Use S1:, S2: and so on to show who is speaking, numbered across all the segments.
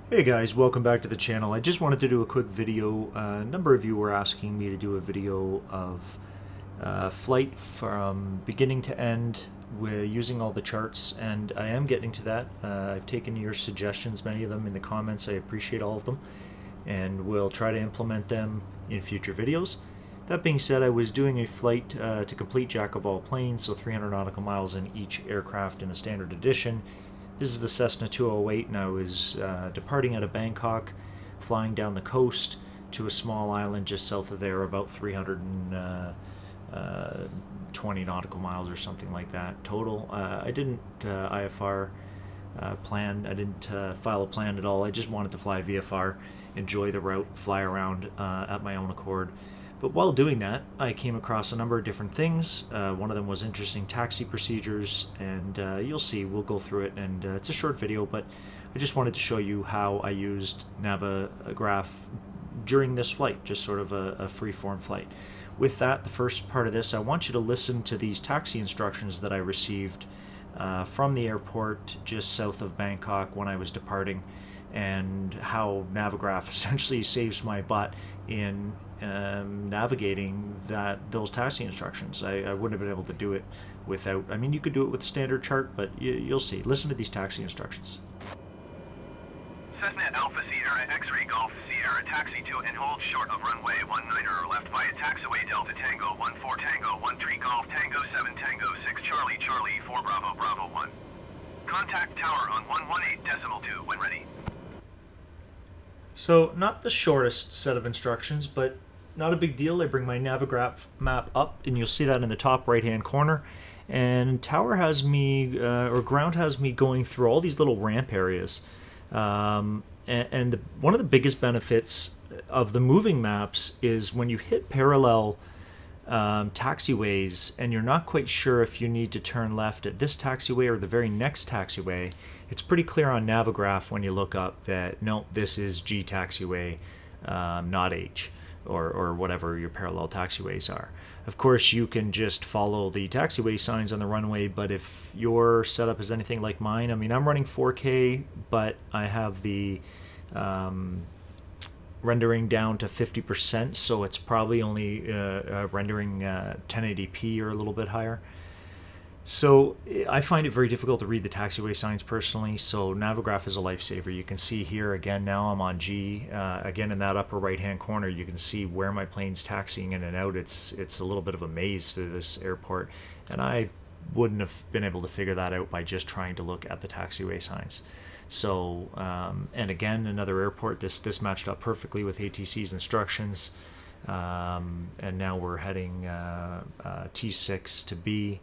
S1: Hey guys, welcome back to the channel. I just wanted to do a quick video. A number of you were asking me to do a video of flight from beginning to end with using all the charts, and I am getting to that. I've taken your suggestions, many of them in the comments. I appreciate all of them, and we'll try to implement them in future videos. That being said, I was doing a flight to complete Jack of all planes, so 300 nautical miles in each aircraft in the standard edition. This is the Cessna 208, and I was departing out of Bangkok, flying down the coast to a small island just south of there, about 320 nautical miles or something like that total. I didn't IFR plan, I didn't file a plan at all. I just wanted to fly VFR, enjoy the route, fly around at my own accord. But while doing that, I came across a number of different things. One of them was interesting taxi procedures, and you'll see, we'll go through it, and it's a short video, but I just wanted to show you how I used Navigraph during this flight, just sort of a free-form flight. With that, the first part of this, I want you to listen to these taxi instructions that I received from the airport just south of Bangkok when I was departing, and how Navigraph essentially saves my butt in navigating those taxi instructions. I wouldn't have been able to do it without. I mean, you could do it with a standard chart, but you'll see. Listen to these taxi instructions.
S2: Cessna Alpha Sierra X-Ray Golf Sierra taxi to and hold short of runway 19 or left via taxiway Delta Tango 14 Tango 13 Golf Tango 7 Tango 6 Charlie Charlie 4 Bravo Bravo 1. Contact tower on 118.2 when ready.
S1: So, not the shortest set of instructions, but not a big deal. I bring my Navigraph map up, and you'll see that in the top right-hand corner. And tower has me, or ground has me going through all these little ramp areas. One of the biggest benefits of the moving maps is when you hit parallel taxiways and you're not quite sure if you need to turn left at this taxiway or the very next taxiway, it's pretty clear on Navigraph when you look up that no, this is G taxiway, not H, or whatever your parallel taxiways are. Of course, you can just follow the taxiway signs on the runway, but if your setup is anything like mine, I mean, I'm running 4K, but I have the rendering down to 50%, so it's probably only rendering 1080p or a little bit higher. So I find it very difficult to read the taxiway signs personally, so Navigraph is a lifesaver. You can see here, again, now I'm on G. Again, in that upper right-hand corner, you can see where my plane's taxiing in and out. It's a little bit of a maze through this airport, and I wouldn't have been able to figure that out by just trying to look at the taxiway signs. So, and again, another airport, this matched up perfectly with ATC's instructions, and now we're heading T6 to B,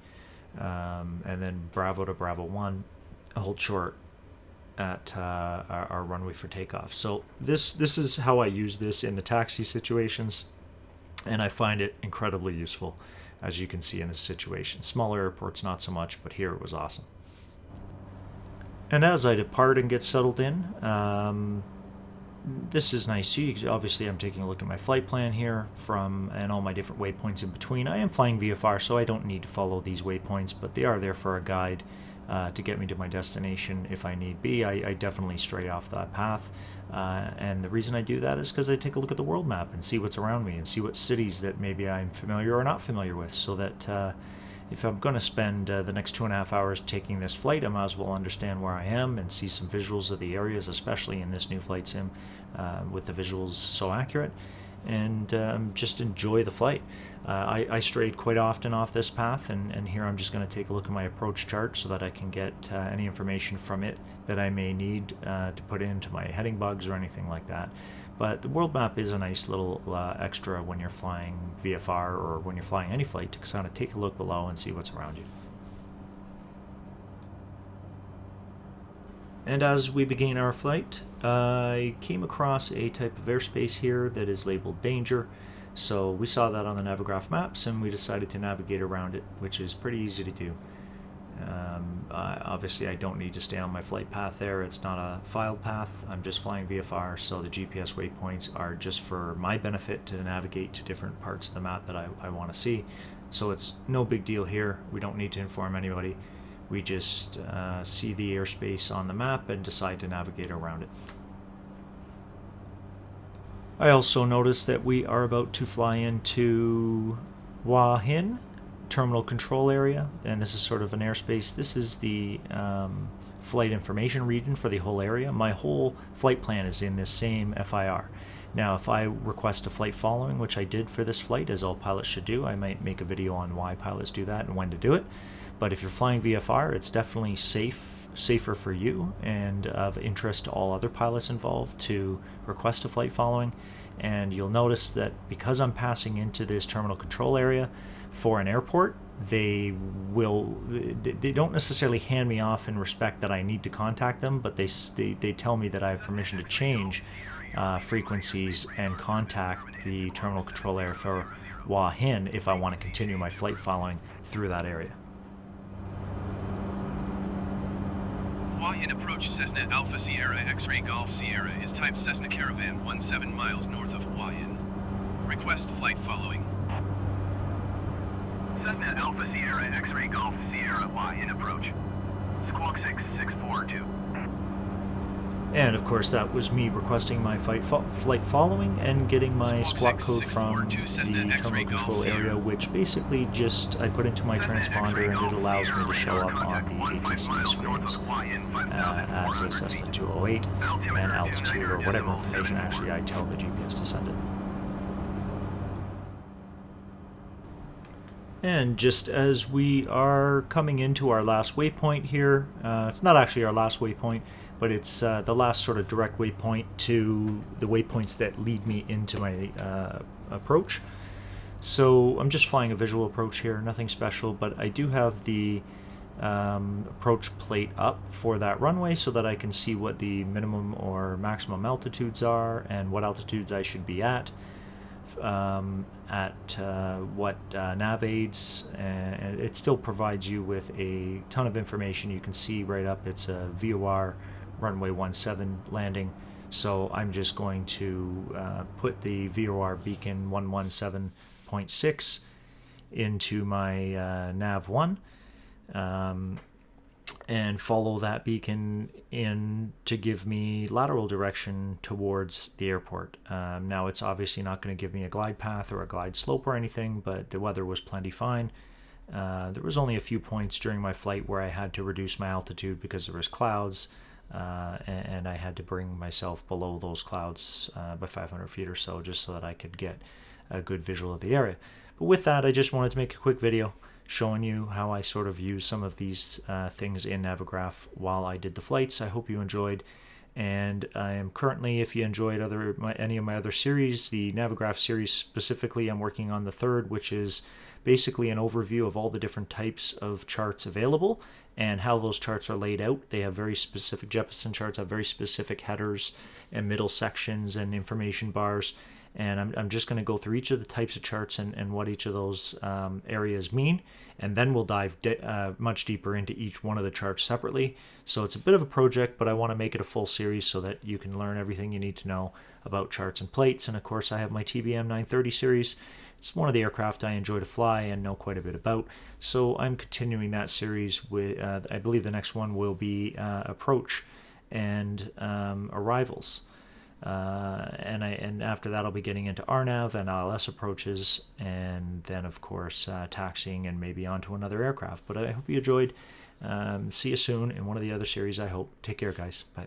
S1: and then Bravo to Bravo 1, hold short at our runway for takeoff. So this is how I use this in the taxi situations, and I find it incredibly useful, as you can see in this situation. Smaller airports, not so much, but here it was awesome. And as I depart and get settled in, this is nice. See, obviously I'm taking a look at my flight plan here and all my different waypoints in between. I am flying VFR, so I don't need to follow these waypoints, but they are there for a guide to get me to my destination if I need be. I definitely stray off that path. And the reason I do that is because I take a look at the world map and see what's around me and see what cities that maybe I'm familiar or not familiar with, so that if I'm going to spend the next 2.5 hours taking this flight, I might as well understand where I am and see some visuals of the areas, especially in this new flight sim with the visuals so accurate, and just enjoy the flight. I strayed quite often off this path, and here I'm just going to take a look at my approach chart so that I can get any information from it that I may need to put into my heading bugs or anything like that. But the world map is a nice little extra when you're flying VFR or when you're flying any flight, to kind of take a look below and see what's around you. And as we begin our flight, I came across a type of airspace here that is labeled danger. So we saw that on the Navigraph maps, and we decided to navigate around it, which is pretty easy to do. Obviously, I don't need to stay on my flight path there. It's not a filed path. I'm just flying VFR, so the GPS waypoints are just for my benefit to navigate to different parts of the map that I want to see. So it's no big deal here. We don't need to inform anybody. We just see the airspace on the map and decide to navigate around it. I also noticed that we are about to fly into Hua Hin terminal control area, and this is sort of an airspace. This is the flight information region for the whole area. My whole flight plan is in this same FIR. Now, if I request a flight following, which I did for this flight, as all pilots should do, I might make a video on why pilots do that and when to do it. But if you're flying VFR, it's definitely safer for you and of interest to all other pilots involved to request a flight following. And you'll notice that because I'm passing into this terminal control area for an airport, they don't necessarily hand me off in respect that I need to contact them, but they tell me that I have permission to change frequencies and contact the terminal control area for Hua Hin if I want to continue my flight following through that area.
S3: Hua Hin approach Cessna Alpha Sierra X-Ray Golf Sierra is type Cessna Caravan I 7 miles north of Hua Hin. Request flight following.
S2: Cessna Alpha Sierra X-Ray Golf Sierra Y in approach. Squawk 6642.
S1: And of course that was me requesting my flight following and getting my squawk code from the terminal control area, which basically just I put into my transponder and it allows me to show up on the ATC screens as a Cessna 208 and altitude or whatever information actually I tell the GPS to send it. And just as we are coming into our last waypoint here, it's not actually our last waypoint, but it's the last sort of direct waypoint to the waypoints that lead me into my approach. So I'm just flying a visual approach here, nothing special, but I do have the approach plate up for that runway so that I can see what the minimum or maximum altitudes are and what altitudes I should be at what nav aids, and it still provides you with a ton of information. You can see right up it's a VOR runway 17 landing, so I'm just going to put the VOR beacon 117.6 into my nav 1 and follow that beacon in to give me lateral direction towards the airport. Now it's obviously not going to give me a glide path or a glide slope or anything, but the weather was plenty fine. There was only a few points during my flight where I had to reduce my altitude because there was clouds, and I had to bring myself below those clouds by 500 feet or so just so that I could get a good visual of the area. But with that, I just wanted to make a quick video showing you how I sort of use some of these things in Navigraph while I did the flights. I hope you enjoyed, and I am currently, if you enjoyed any of my other series, the Navigraph series specifically, I'm working on the third, which is basically an overview of all the different types of charts available and how those charts are laid out. They have very specific, Jeppesen charts have very specific headers and middle sections and information bars. And I'm just going to go through each of the types of charts and what each of those areas mean. And then we'll dive much deeper into each one of the charts separately. So it's a bit of a project, but I want to make it a full series so that you can learn everything you need to know about charts and plates. And of course, I have my TBM 930 series. It's one of the aircraft I enjoy to fly and know quite a bit about. So I'm continuing that series with, I believe the next one will be approach and arrivals. And after that I'll be getting into RNAV and ILS approaches, and then of course taxiing and maybe onto another aircraft. But I hope you enjoyed. See you soon in one of the other series, I hope. Take care, guys. Bye.